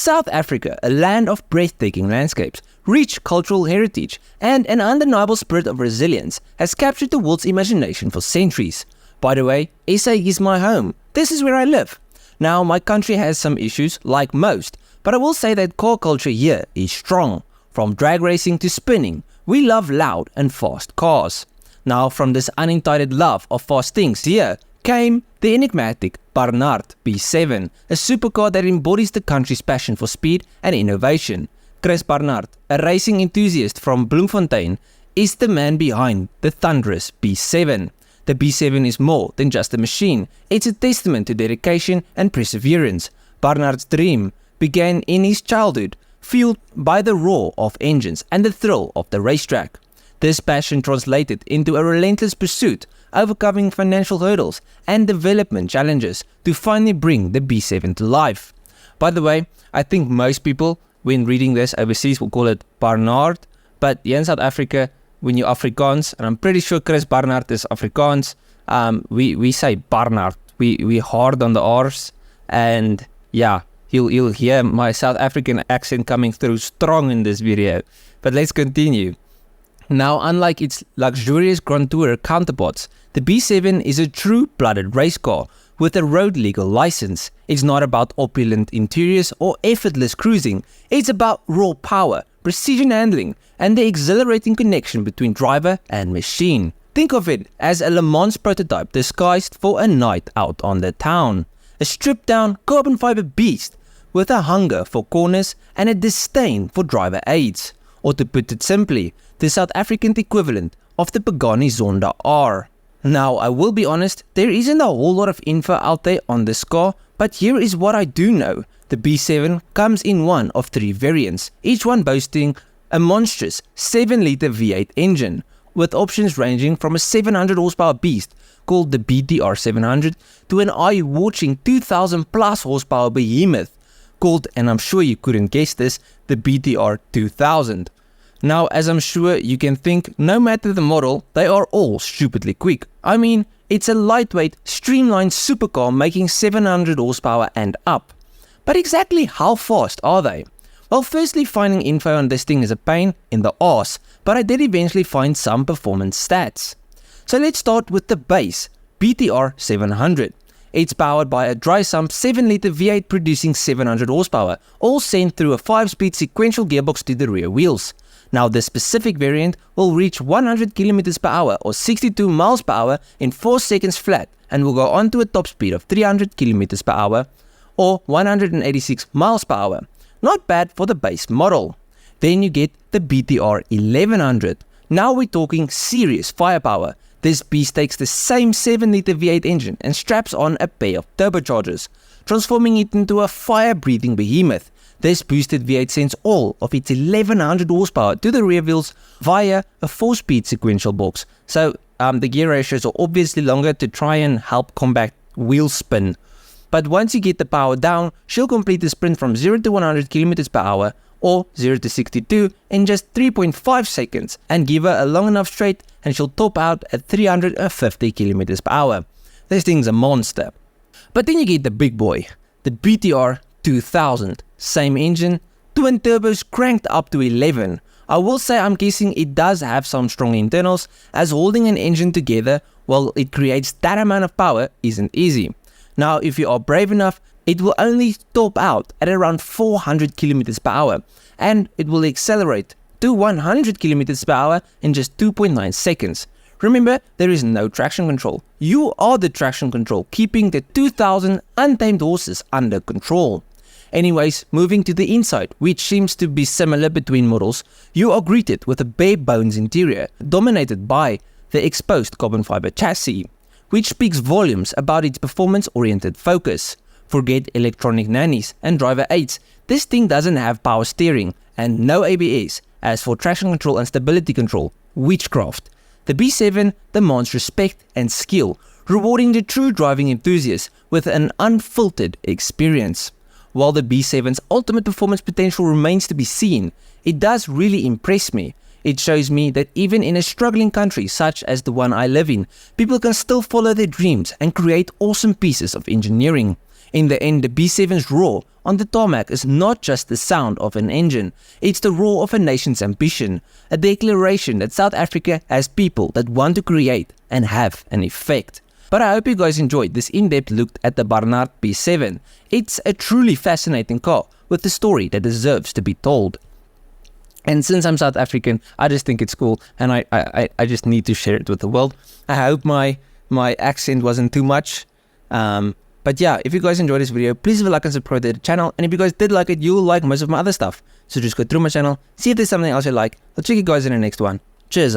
South Africa, a land of breathtaking landscapes, rich cultural heritage, and an undeniable spirit of resilience, has captured the world's imagination for centuries. By the way, SA is my home. This is where I live. Now, my country has some issues, like most, but I will say that car culture here is strong. From drag racing to spinning, we love loud and fast cars. Now, from this unintended love of fast things here came the enigmatic Barnard B7, a supercar that embodies the country's passion for speed and innovation. Chris Barnard, a racing enthusiast from Bloemfontein, is the man behind the thunderous B7. The B7 is more than just a machine. It's a testament to dedication and perseverance. Barnard's dream began in his childhood, fueled by the roar of engines and the thrill of the racetrack. This passion translated into a relentless pursuit, overcoming financial hurdles and development challenges to finally bring the B7 to life. By the way, I think most people, when reading this overseas, will call it Barnard, but here in South Africa, when you're Afrikaans, and I'm pretty sure Chris Barnard is Afrikaans, we say Barnard. We hard on the R's, and yeah, you'll hear my South African accent coming through strong in this video. But let's continue. Now, unlike its luxurious Grand Tourer counterparts, the B7 is a true-blooded race car with a road legal license. It's not about opulent interiors or effortless cruising. It's about raw power, precision handling, and the exhilarating connection between driver and machine. Think of it as a Le Mans prototype disguised for a night out on the town. A stripped-down carbon fiber beast with a hunger for corners and a disdain for driver aids. Or to put it simply, the South African equivalent of the Pagani Zonda R. Now, I will be honest, there isn't a whole lot of info out there on this car, but here is what I do know. The B7 comes in one of 3 variants, each one boasting a monstrous 7-litre V8 engine, with options ranging from a 700 horsepower beast called the Btw 700 to an eye-watching 2000 plus horsepower behemoth called, and I'm sure you couldn't guess this, the Btw 2000. Now, as I'm sure you can think, no matter the model, they are all stupidly quick. I mean, it's a lightweight, streamlined supercar making 700 horsepower and up. But exactly how fast are they? Well, firstly, finding info on this thing is a pain in the arse, but I did eventually find some performance stats. So let's start with the base, Btw 700. It's powered by a dry sump 7-litre V8 producing 700 horsepower, all sent through a 5-speed sequential gearbox to the rear wheels. Now, this specific variant will reach 100 km per hour or 62 miles per hour in 4 seconds flat, and will go on to a top speed of 300 km per hour or 186 miles per hour. Not bad for the base model. Then you get the Btw 1100. Now we're talking serious firepower. This beast takes the same 7-litre V8 engine and straps on a pair of turbochargers, transforming it into a fire-breathing behemoth. This boosted V8 sends all of its 1100 horsepower to the rear wheels via a 4-speed sequential box. So the gear ratios are obviously longer to try and help combat wheel spin. But once you get the power down, she'll complete the sprint from 0 to 100 km per hour or 0 to 62 in just 3.5 seconds, and give her a long enough straight and she'll top out at 350 km per hour. This thing's a monster. But then you get the big boy, the Btw 2000. Same engine, twin turbos cranked up to 11. I will say I'm guessing it does have some strong internals, as holding an engine together while it creates that amount of power isn't easy. Now, if you are brave enough, it will only top out at around 400 km per hour, and it will accelerate to 100 km per hour in just 2.9 seconds. Remember, there is no traction control. You are the traction control, keeping the 2000 untamed horses under control. Anyways, moving to the inside, which seems to be similar between models, you are greeted with a bare bones interior, dominated by the exposed carbon fiber chassis, which speaks volumes about its performance-oriented focus. Forget electronic nannies and driver aids, this thing doesn't have power steering and no ABS. As for traction control and stability control, witchcraft. The B7 demands respect and skill, rewarding the true driving enthusiast with an unfiltered experience. While the B7's ultimate performance potential remains to be seen, it does really impress me. It shows me that even in a struggling country such as the one I live in, people can still follow their dreams and create awesome pieces of engineering. In the end, the B7's roar on the tarmac is not just the sound of an engine, it's the roar of a nation's ambition, a declaration that South Africa has people that want to create and have an effect. But I hope you guys enjoyed this in-depth look at the Barnard B7. It's a truly fascinating car with a story that deserves to be told. And since I'm South African, I just think it's cool, and I just need to share it with the world. I hope my accent wasn't too much. But yeah, if you guys enjoyed this video, please leave a like and subscribe to the channel. And if you guys did like it, you'll like most of my other stuff. So just go through my channel, see if there's something else you like. I'll check you guys in the next one. Cheers,